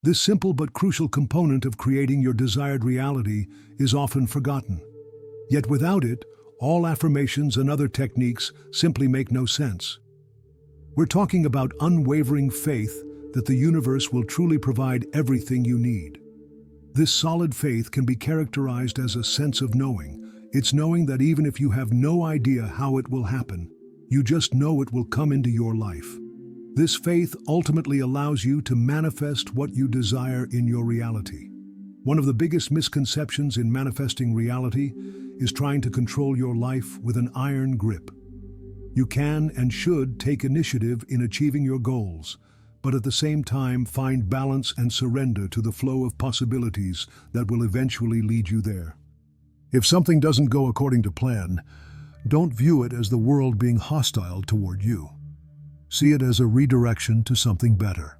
This simple but crucial component of creating your desired reality is often forgotten. Yet without it, all affirmations and other techniques simply make no sense. We're talking about unwavering faith that the universe will truly provide everything you need. This solid faith can be characterized as a sense of knowing. It's knowing that even if you have no idea how it will happen, you just know it will come into your life. This faith ultimately allows you to manifest what you desire in your reality. One of the biggest misconceptions in manifesting reality is trying to control your life with an iron grip. You can and should take initiative in achieving your goals, but at the same time find balance and surrender to the flow of possibilities that will eventually lead you there. If something doesn't go according to plan, don't view it as the world being hostile toward you. See it as a redirection to something better.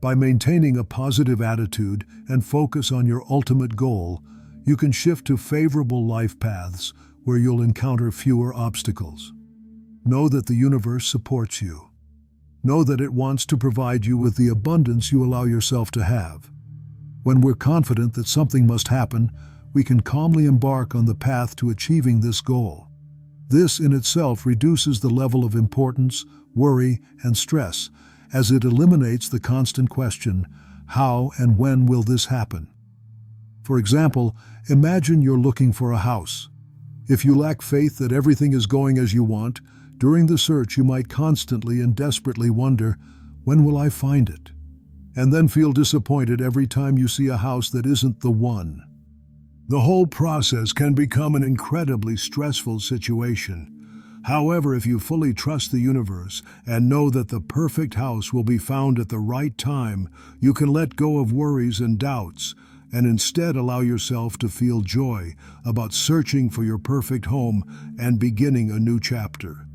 By maintaining a positive attitude and focus on your ultimate goal, you can shift to favorable life paths where you'll encounter fewer obstacles. Know that the universe supports you. Know that it wants to provide you with the abundance you allow yourself to have. When we're confident that something must happen, we can calmly embark on the path to achieving this goal. This in itself reduces the level of importance, worry, and stress, as it eliminates the constant question, how and when will this happen? For example, imagine you're looking for a house. If you lack faith that everything is going as you want, during the search you might constantly and desperately wonder, when will I find it? And then feel disappointed every time you see a house that isn't the one. The whole process can become an incredibly stressful situation. However, if you fully trust the universe and know that the perfect house will be found at the right time, you can let go of worries and doubts and instead allow yourself to feel joy about searching for your perfect home and beginning a new chapter.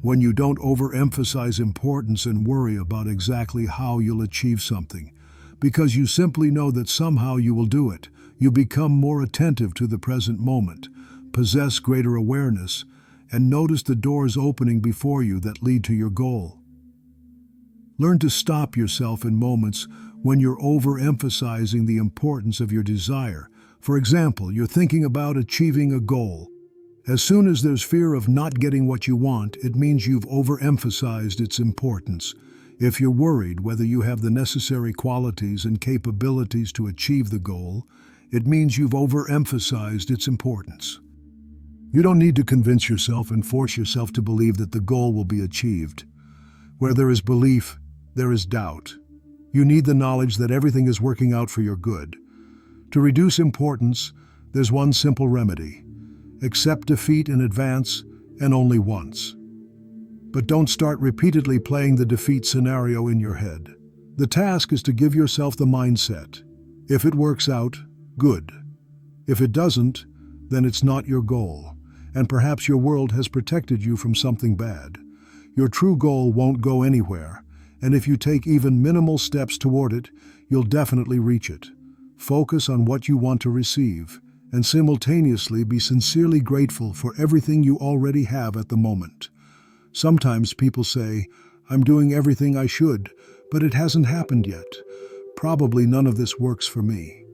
When you don't overemphasize importance and worry about exactly how you'll achieve something, because you simply know that somehow you will do it, you become more attentive to the present moment, possess greater awareness, and notice the doors opening before you that lead to your goal. Learn to stop yourself in moments when you're overemphasizing the importance of your desire. For example, you're thinking about achieving a goal. As soon as there's fear of not getting what you want, it means you've overemphasized its importance. If you're worried whether you have the necessary qualities and capabilities to achieve the goal, it means you've overemphasized its importance. You don't need to convince yourself and force yourself to believe that the goal will be achieved. Where there is belief, there is doubt. You need the knowledge that everything is working out for your good. To reduce importance, there's one simple remedy. Accept defeat in advance and only once. But don't start repeatedly playing the defeat scenario in your head. The task is to give yourself the mindset. If it works out, good. If it doesn't, then it's not your goal, and perhaps your world has protected you from something bad. Your true goal won't go anywhere, and if you take even minimal steps toward it, you'll definitely reach it. Focus on what you want to receive, and simultaneously be sincerely grateful for everything you already have at the moment. Sometimes people say, "I'm doing everything I should, but it hasn't happened yet. Probably none of this works for me."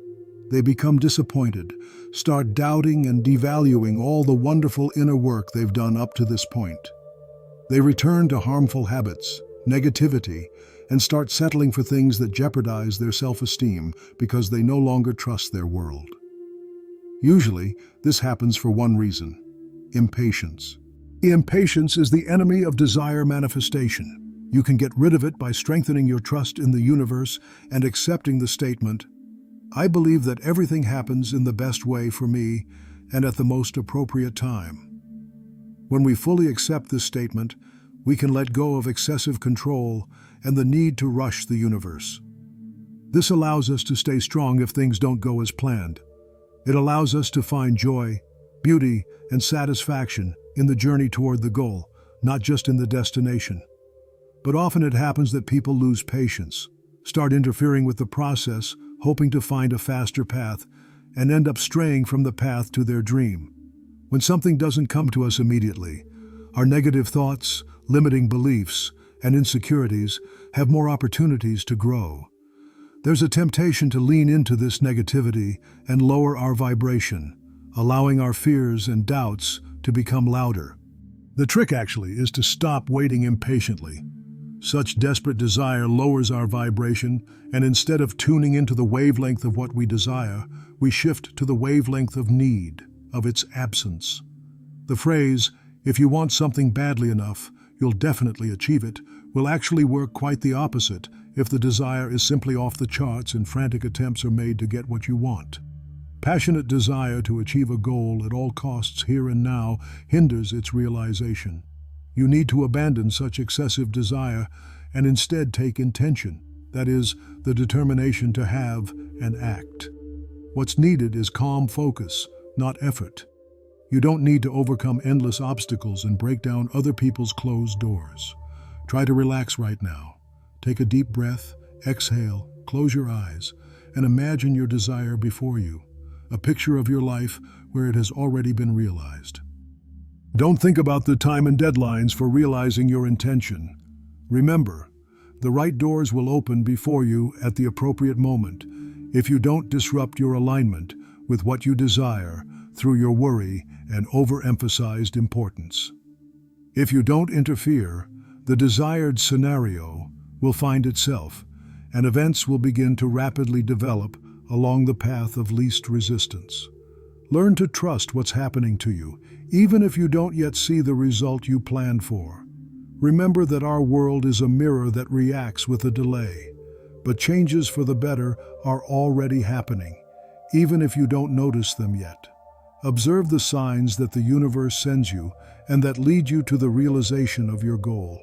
They become disappointed, start doubting and devaluing all the wonderful inner work they've done up to this point. They return to harmful habits, negativity, and start settling for things that jeopardize their self-esteem because they no longer trust their world. Usually, this happens for one reason: impatience. Impatience is the enemy of desire manifestation. You can get rid of it by strengthening your trust in the universe and accepting the statement, "I believe that everything happens in the best way for me and at the most appropriate time." When we fully accept this statement, we can let go of excessive control and the need to rush the universe. This allows us to stay strong if things don't go as planned. It allows us to find joy, beauty, and satisfaction in the journey toward the goal, not just in the destination. But often it happens that people lose patience, start interfering with the process, hoping to find a faster path, and end up straying from the path to their dream. When something doesn't come to us immediately, our negative thoughts, limiting beliefs, and insecurities have more opportunities to grow. There's a temptation to lean into this negativity and lower our vibration, allowing our fears and doubts to become louder. The trick actually is to stop waiting impatiently. Such desperate desire lowers our vibration, and instead of tuning into the wavelength of what we desire, we shift to the wavelength of need, of its absence. The phrase, "If you want something badly enough, you'll definitely achieve it," will actually work quite the opposite if the desire is simply off the charts and frantic attempts are made to get what you want. Passionate desire to achieve a goal at all costs here and now hinders its realization. You need to abandon such excessive desire and instead take intention, that is, the determination to have and act. What's needed is calm focus, not effort. You don't need to overcome endless obstacles and break down other people's closed doors. Try to relax right now. Take a deep breath, exhale, close your eyes, and imagine your desire before you, a picture of your life where it has already been realized. Don't think about the time and deadlines for realizing your intention. Remember, the right doors will open before you at the appropriate moment if you don't disrupt your alignment with what you desire through your worry and overemphasized importance. If you don't interfere, the desired scenario will find itself, and events will begin to rapidly develop along the path of least resistance. Learn to trust what's happening to you, even if you don't yet see the result you planned for. Remember that our world is a mirror that reacts with a delay, but changes for the better are already happening, even if you don't notice them yet. Observe the signs that the universe sends you and that lead you to the realization of your goal.